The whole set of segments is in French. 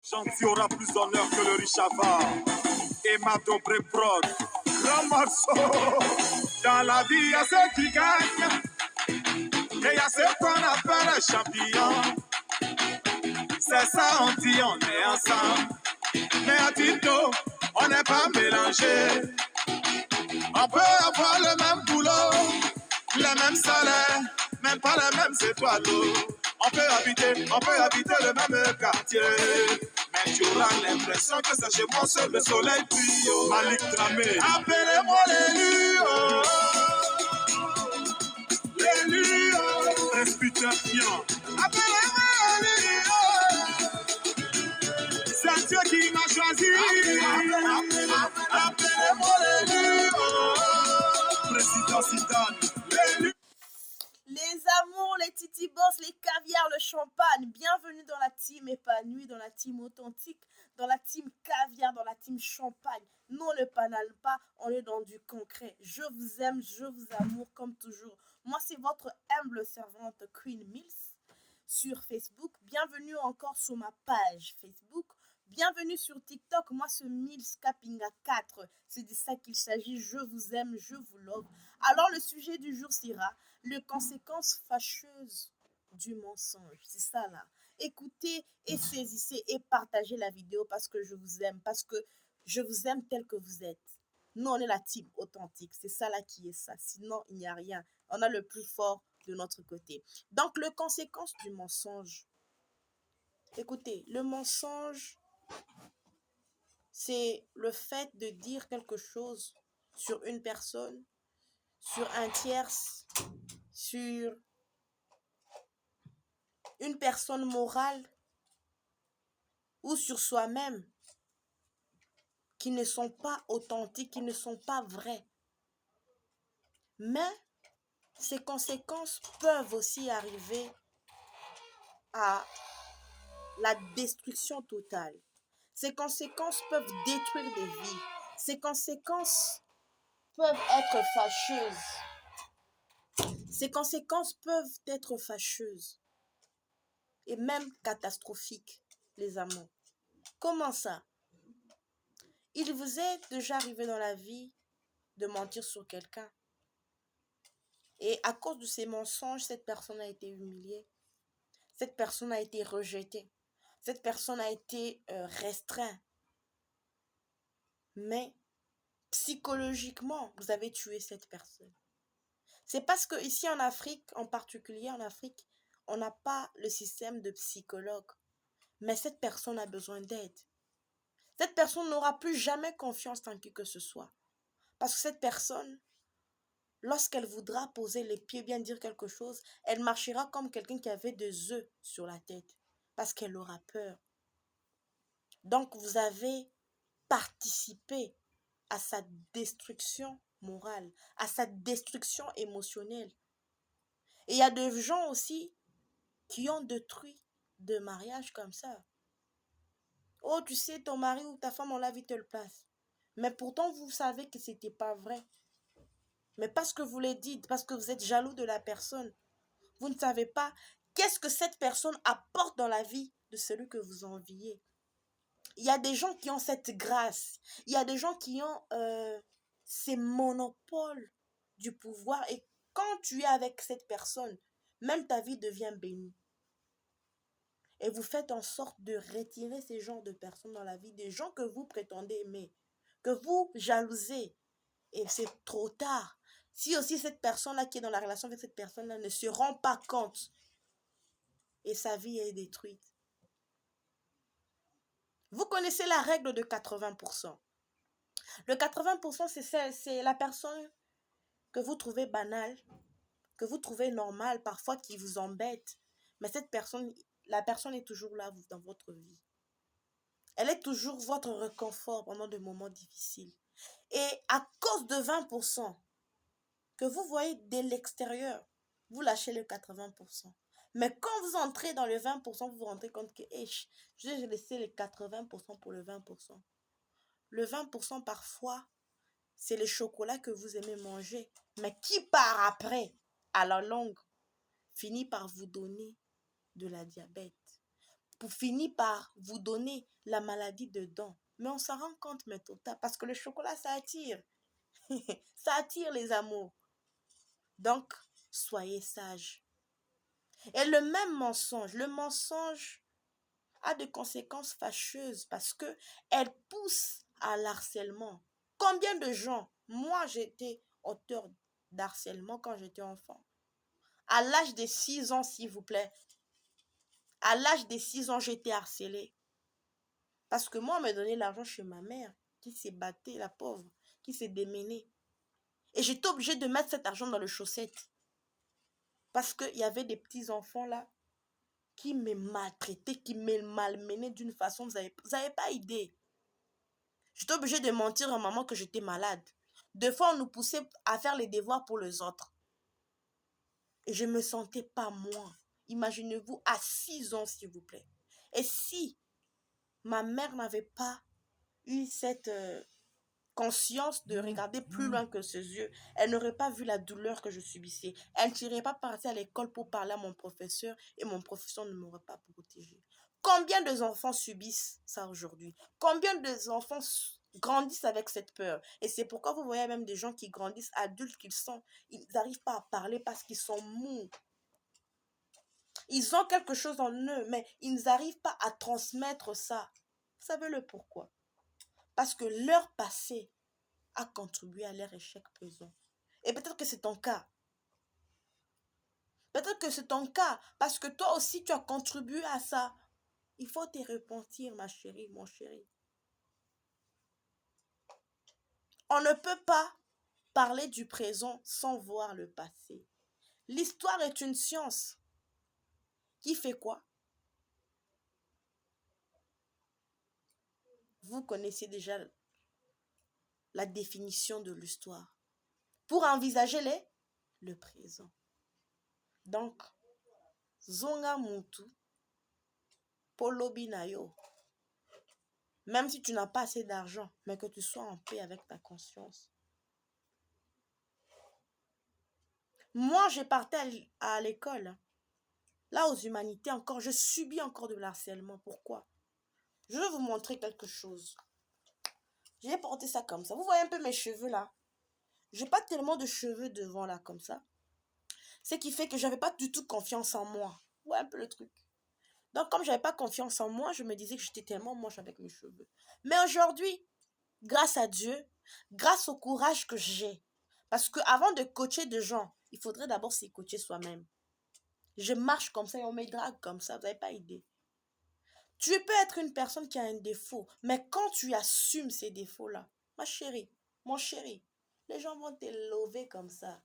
Gentil aura plus d'honneur que le riche avare. Et ma dobre prod, grand morceau. Dans la vie, il y a ceux qui gagnent. Et il y a ceux qu'on appelle champions. C'est ça, on dit, on est ensemble. Mais à Tito, on n'est pas mélangés. On peut avoir le même boulot, les mêmes salaires, même pas les mêmes étoiles. On peut habiter le même quartier. Mais tu auras l'impression que c'est chez moi seul le soleil brille. Malik Dramé, appelez-moi l'élu. L'élu, respectation. Appelez-moi l'élu. C'est Dieu qui m'a choisi. Appelez-moi l'élu. Président Zidane, l'élu. Les amours, les titi boss, les caviars, le champagne. Bienvenue dans la team épanouie, dans la team authentique, dans la team caviar, dans la team champagne. Nous, on ne panale pas, on est dans du concret. Je vous aime, je vous amour comme toujours. Moi, c'est votre humble servante Queen Mills sur Facebook. Bienvenue encore sur ma page Facebook. Bienvenue sur TikTok. Moi, c'est Mills Kapinga 4. C'est de ça qu'il s'agit. Je vous aime, je vous love. Alors, le sujet du jour sera les conséquences fâcheuses du mensonge. C'est ça là. Écoutez et saisissez et partagez la vidéo parce que je vous aime, parce que je vous aime tel que vous êtes. Nous, on est la team authentique. C'est ça là qui est ça. Sinon, il n'y a rien. On a le plus fort de notre côté. Donc, les conséquences du mensonge. Écoutez, le mensonge, c'est le fait de dire quelque chose sur une personne, sur un tierce, sur une personne morale ou sur soi-même qui ne sont pas authentiques, qui ne sont pas vrais. Mais ces conséquences peuvent aussi arriver à la destruction totale. Ces conséquences peuvent détruire des vies. Ces conséquences peuvent être fâcheuses. Ces conséquences peuvent être fâcheuses et même catastrophiques, les amours. Comment ça? Il vous est déjà arrivé dans la vie de mentir sur quelqu'un. Et à cause de ces mensonges, cette personne a été humiliée. Cette personne a été rejetée. Cette personne a été restreinte. Mais psychologiquement, vous avez tué cette personne. C'est parce que ici en Afrique, en particulier en Afrique, on n'a pas le système de psychologue. Mais cette personne a besoin d'aide. Cette personne n'aura plus jamais confiance en qui que ce soit. Parce que cette personne, lorsqu'elle voudra poser les pieds, bien dire quelque chose, elle marchera comme quelqu'un qui avait des œufs sur la tête. Parce qu'elle aura peur. Donc vous avez participé à sa destruction morale, à sa destruction émotionnelle. Et il y a des gens aussi qui ont détruit de mariages comme ça. Oh, tu sais, ton mari ou ta femme, on l'a vu telle place. Mais pourtant, vous savez que ce n'était pas vrai. Mais parce que vous le dites, parce que vous êtes jaloux de la personne, vous ne savez pas qu'est-ce que cette personne apporte dans la vie de celui que vous enviez. Il y a des gens qui ont cette grâce. Il y a des gens qui ont ces monopoles du pouvoir. Et quand tu es avec cette personne, même ta vie devient bénie. Et vous faites en sorte de retirer ces genres de personnes dans la vie, des gens que vous prétendez aimer, que vous jalousez. Et c'est trop tard. Si aussi cette personne-là qui est dans la relation avec cette personne-là ne se rend pas compte et sa vie est détruite. Vous connaissez la règle de 80%. Le 80%, c'est la personne que vous trouvez banale, que vous trouvez normale, parfois qui vous embête. Mais cette personne, la personne est toujours là dans votre vie. Elle est toujours votre réconfort pendant des moments difficiles. Et à cause de 20% que vous voyez de l'extérieur, vous lâchez le 80%. Mais quand vous entrez dans le 20%, vous vous rendez compte que j'ai laissé le 80% pour le 20%. Le 20% parfois, c'est le chocolat que vous aimez manger, mais qui part après, à la longue, finit par vous donner de la diabète. pour finir par vous donner la maladie dedans. Mais on s'en rend compte, mais total, parce que le chocolat, ça attire. Ça attire les amours. Donc, soyez sages. Et le mensonge a des conséquences fâcheuses parce que elle pousse à l'harcèlement. Combien de gens, moi j'étais auteur d'harcèlement quand j'étais enfant. À l'âge de 6 ans, s'il vous plaît, à l'âge de 6 ans, j'étais harcelée. Parce que moi, on me donnait l'argent chez ma mère, qui s'est battue, la pauvre, qui s'est démenée. Et j'étais obligée de mettre cet argent dans les chaussettes. Parce qu'il y avait des petits enfants là qui me maltraitaient, qui me malmenaient d'une façon, vous n'avez pas idée. J'étais obligée de mentir à maman que j'étais malade. Des fois, on nous poussait à faire les devoirs pour les autres. Et je ne me sentais pas moi. Imaginez-vous à 6 ans, s'il vous plaît. Et si ma mère n'avait pas eu cette conscience de regarder plus loin que ses yeux, elle n'aurait pas vu la douleur que je subissais. Elle ne serait pas partie à l'école pour parler à mon professeur et mon professeur ne m'aurait pas protégée. Combien d'enfants subissent ça aujourd'hui? Combien d'enfants grandissent avec cette peur? Et c'est pourquoi vous voyez même des gens qui grandissent adultes, ils n'arrivent pas à parler parce qu'ils sont mous. Ils ont quelque chose en eux, mais ils n'arrivent pas à transmettre ça. Vous savez le pourquoi? Parce que leur passé a contribué à leur échec pesant. Et peut-être que c'est ton cas. Peut-être que c'est ton cas, parce que toi aussi tu as contribué à ça. Il faut te repentir, ma chérie, mon chéri. On ne peut pas parler du présent sans voir le passé. L'histoire est une science qui fait quoi? Vous connaissez déjà la définition de l'histoire. Pour envisager le présent. Donc, zonga mutu, polobi na yo. Même si tu n'as pas assez d'argent, mais que tu sois en paix avec ta conscience. Moi, je partais à l'école. Là, aux humanités encore, je subis encore de l'harcèlement. Pourquoi? Je vais vous montrer quelque chose. J'ai porté ça comme ça. Vous voyez un peu mes cheveux là? J'ai pas tellement de cheveux devant là comme ça. Ce qui fait que j'avais pas du tout confiance en moi. Vous voyez un peu le truc. Donc, comme j'avais pas confiance en moi, je me disais que j'étais tellement moche avec mes cheveux. Mais aujourd'hui, grâce à Dieu, grâce au courage que j'ai, parce qu'avant de coacher des gens, il faudrait d'abord s'y coacher soi-même. Je marche comme ça et on me drague comme ça, vous n'avez pas idée. Tu peux être une personne qui a un défaut, mais quand tu assumes ces défauts-là, ma chérie, mon chéri, les gens vont te lever comme ça.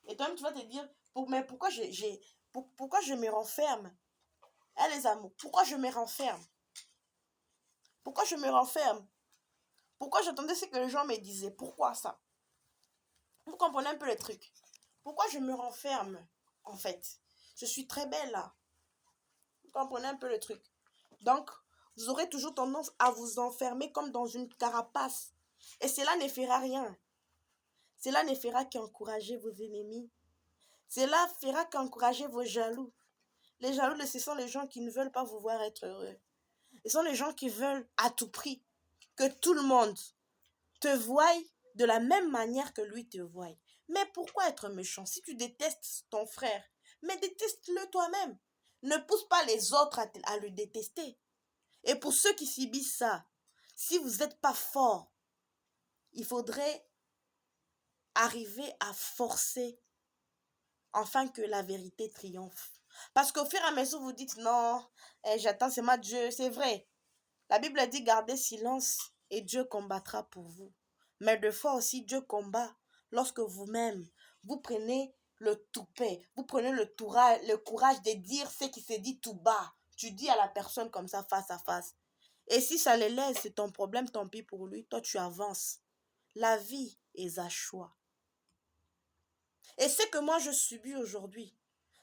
Et toi-même, tu vas te dire, mais pourquoi pourquoi je me renferme? Eh les amours, pourquoi je me renferme? Pourquoi je me renferme? Pourquoi j'attendais ce que les gens me disaient? Pourquoi ça? Vous comprenez un peu le truc? Pourquoi je me renferme, en fait? Je suis très belle, là. Vous comprenez un peu le truc? Donc, vous aurez toujours tendance à vous enfermer comme dans une carapace. Et cela ne fera rien. Cela ne fera qu'encourager vos ennemis. Cela fera qu'encourager vos jaloux. Les jaloux, ce sont les gens qui ne veulent pas vous voir être heureux. Ce sont les gens qui veulent à tout prix que tout le monde te voie de la même manière que lui te voie. Mais pourquoi être méchant? Si tu détestes ton frère, mais déteste-le toi-même. Ne pousse pas les autres à le détester. Et pour ceux qui subissent ça, si vous n'êtes pas fort, il faudrait arriver à forcer afin que la vérité triomphe. Parce qu'au fur et à mesure, vous dites non, j'attends, c'est ma Dieu, c'est vrai. La Bible dit gardez silence et Dieu combattra pour vous. Mais des fois aussi, Dieu combat lorsque vous-même, vous prenez le toupet, vous prenez le courage de dire ce qui se dit tout bas. Tu dis à la personne comme ça, face à face. Et si ça les laisse, c'est ton problème, tant pis pour lui. Toi, tu avances. La vie est à choix. Et ce que moi, je subis aujourd'hui,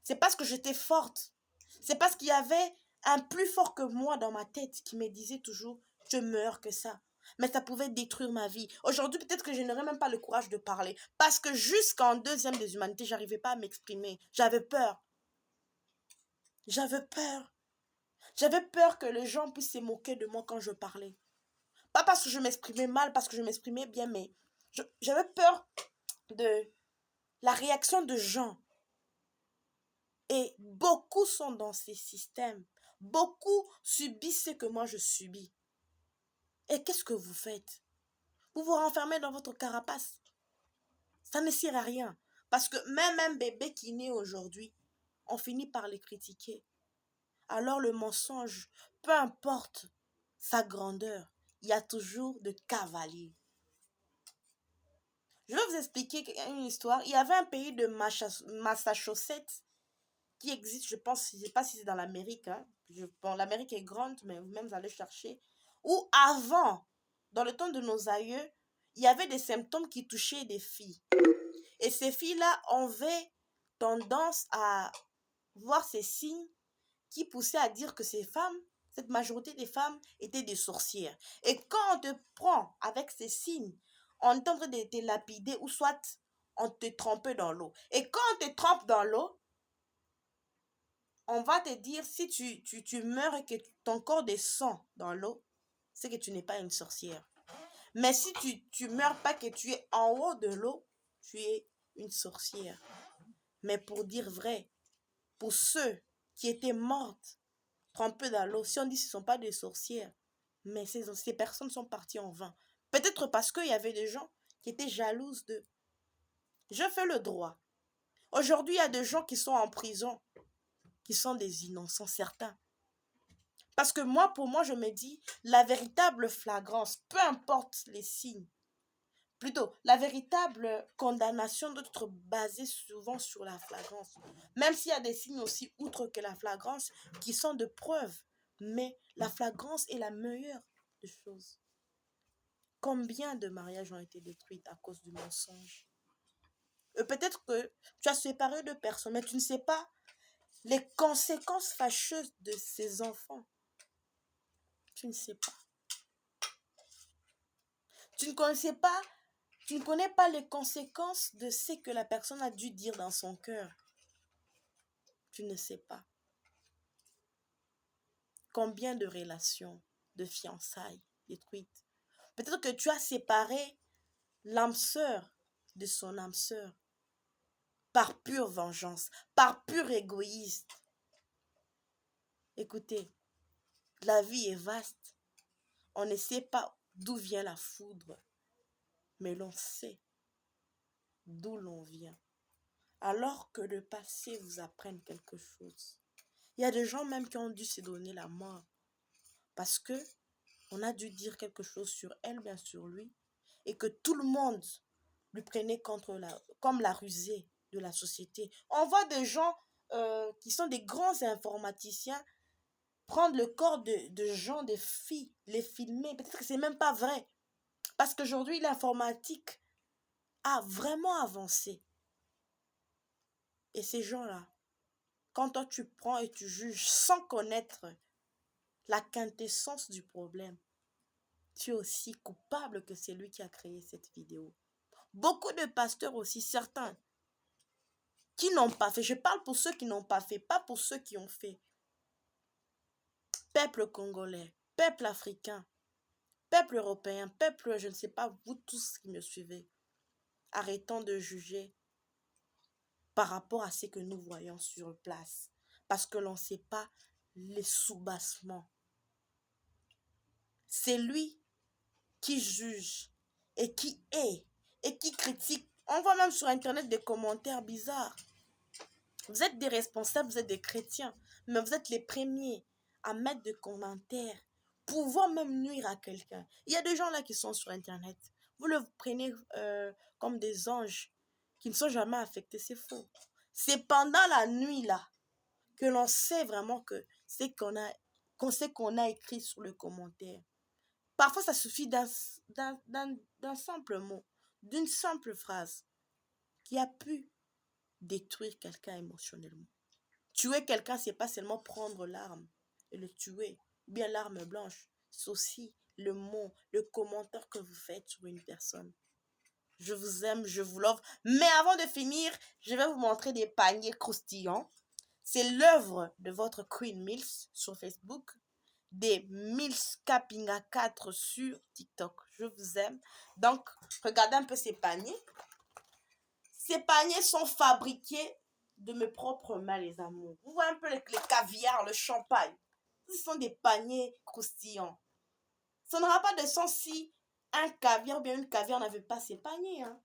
c'est parce que j'étais forte. C'est parce qu'il y avait un plus fort que moi dans ma tête qui me disait toujours, je meurs que ça. Mais ça pouvait détruire ma vie. Aujourd'hui, peut-être que je n'aurais même pas le courage de parler. Parce que jusqu'en deuxième des humanités, j'arrivais pas à m'exprimer. J'avais peur. J'avais peur. J'avais peur que les gens puissent se moquer de moi quand je parlais. Pas parce que je m'exprimais mal, parce que je m'exprimais bien, mais j'avais peur de la réaction de gens. Et beaucoup sont dans ces systèmes. Beaucoup subissent ce que moi je subis. Et qu'est-ce que vous faites? Vous vous renfermez dans votre carapace. Ça ne sert à rien. Parce que même un bébé qui naît aujourd'hui, on finit par les critiquer. Alors le mensonge, peu importe sa grandeur, il y a toujours de cavaliers. Je vais vous expliquer une histoire. Il y avait un pays de Massachusetts qui existe, je pense, je ne sais pas si c'est dans l'Amérique. Hein. Bon, l'Amérique est grande, mais vous-même vous allez chercher. Où avant, dans le temps de nos aïeux, il y avait des symptômes qui touchaient des filles. Et ces filles-là avaient tendance à voir ces signes qui poussaient à dire que ces femmes, cette majorité des femmes, étaient des sorcières. Et quand on te prend avec ces signes, on est en train de te lapider ou soit on te trempe dans l'eau. Et quand on te trempe dans l'eau, on va te dire si tu meurs et que ton corps descend dans l'eau, c'est que tu n'es pas une sorcière. Mais si tu meurs pas, que tu es en haut de l'eau, tu es une sorcière. Mais pour dire vrai, pour ceux qui étaient mortes, trempées dans l'eau, si on dit que ce ne sont pas des sorcières, mais ces personnes sont parties en vain. Peut-être parce qu'il y avait des gens qui étaient jalouses d'eux. Je fais le droit. Aujourd'hui, il y a des gens qui sont en prison, qui sont des innocents, certains. Parce que moi, pour moi, je me dis, la véritable flagrance, peu importe les signes, plutôt, la véritable condamnation doit être basée souvent sur la flagrance. Même s'il y a des signes aussi, outre que la flagrance, qui sont de preuves. Mais la flagrance est la meilleure des choses. Combien de mariages ont été détruits à cause du mensonge? Peut-être que tu as séparé deux personnes, mais tu ne sais pas les conséquences fâcheuses de ces enfants. Tu ne sais pas. Tu ne connais pas les conséquences de ce que la personne a dû dire dans son cœur. Tu ne sais pas. Combien de relations, de fiançailles détruites. Peut-être que tu as séparé l'âme sœur de son âme sœur par pure vengeance, par pur égoïsme. Écoutez, la vie est vaste. On ne sait pas d'où vient la foudre, mais l'on sait d'où l'on vient. Alors que le passé vous apprenne quelque chose. Il y a des gens même qui ont dû se donner la mort parce que on a dû dire quelque chose sur elle, bien sur lui, et que tout le monde lui prenait comme la rusée de la société. On voit des gens qui sont des grands informaticiens prendre le corps de gens, des filles, les filmer. Peut-être que c'est même pas vrai. Parce qu'aujourd'hui, l'informatique a vraiment avancé. Et ces gens-là, quand toi tu prends et tu juges sans connaître la quintessence du problème, tu es aussi coupable que c'est lui qui a créé cette vidéo. Beaucoup de pasteurs aussi, certains, qui n'ont pas fait. Je parle pour ceux qui n'ont pas fait, pas pour ceux qui ont fait. Peuple congolais, peuple africain, peuple européen, peuple, je ne sais pas, vous tous qui me suivez, arrêtons de juger par rapport à ce que nous voyons sur place. Parce que l'on ne sait pas les soubassements. C'est lui qui juge et qui est et qui critique. On voit même sur Internet des commentaires bizarres. Vous êtes des responsables, vous êtes des chrétiens, mais vous êtes les premiers à mettre des commentaires, pouvant même nuire à quelqu'un. Il y a des gens là qui sont sur Internet. Vous le prenez comme des anges qui ne sont jamais affectés, c'est faux. C'est pendant la nuit là que l'on sait vraiment que c'est qu'on a écrit sur le commentaire. Parfois, ça suffit d'un simple mot, d'une simple phrase qui a pu détruire quelqu'un émotionnellement. Tuer quelqu'un, c'est pas seulement prendre l'arme et le tuer, ou bien l'arme blanche. C'est aussi le mot, le commentaire que vous faites sur une personne. Je vous aime, je vous love. Mais avant de finir, je vais vous montrer des paniers croustillants. C'est l'œuvre de votre Queen Mills sur Facebook, des Mills Kapinga 4 sur TikTok. Je vous aime. Donc, regardez un peu ces paniers. Ces paniers sont fabriqués de mes propres mains, les amours. Vous voyez un peu les caviars, le champagne. Ce sont des paniers croustillants. Ça n'aura pas de sens si un caviar ou bien une caviar n'avait pas ces paniers. Hein.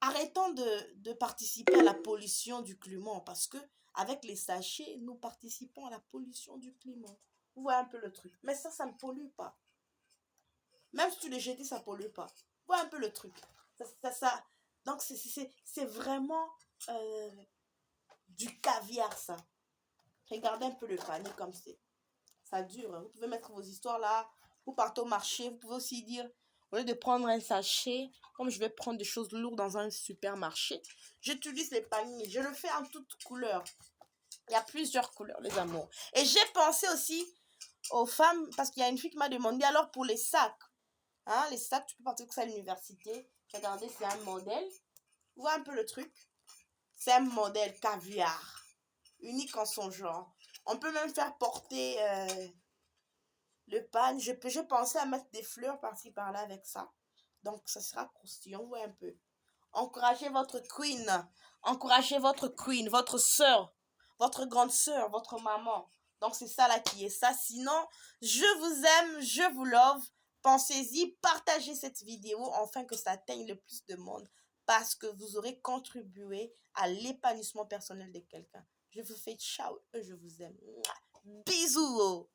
Arrêtons de participer à la pollution du climat parce que avec les sachets, nous participons à la pollution du climat. Vous voyez un peu le truc. Mais ça ne pollue pas. Même si tu les jettes, ça ne pollue pas. Vous voyez un peu le truc. Donc, c'est vraiment du caviar, ça. Regardez un peu le panier comme c'est. Ça dure. Hein. Vous pouvez mettre vos histoires là. Vous partez au marché. Vous pouvez aussi dire, au lieu de prendre un sachet, comme je vais prendre des choses lourdes dans un supermarché, j'utilise les paniers. Je le fais en toutes couleurs. Il y a plusieurs couleurs, les amours. Et j'ai pensé aussi aux femmes, parce qu'il y a une fille qui m'a demandé, alors pour les sacs, hein, les sacs, tu peux partir avec ça à l'université. Regardez, c'est un modèle. Vous voyez un peu le truc? C'est un modèle caviar, unique en son genre. On peut même faire porter le pan. Je pensais à mettre des fleurs par-ci par-là avec ça. Donc, ça sera croustillant, ouais, un peu. Encouragez votre queen. Encouragez votre queen, votre soeur, votre grande soeur, votre maman. Donc, c'est ça là qui est ça. Sinon, je vous aime, je vous love. Pensez-y, partagez cette vidéo afin que ça atteigne le plus de monde parce que vous aurez contribué à l'épanouissement personnel de quelqu'un. Je vous fais ciao, je vous aime. Bisous.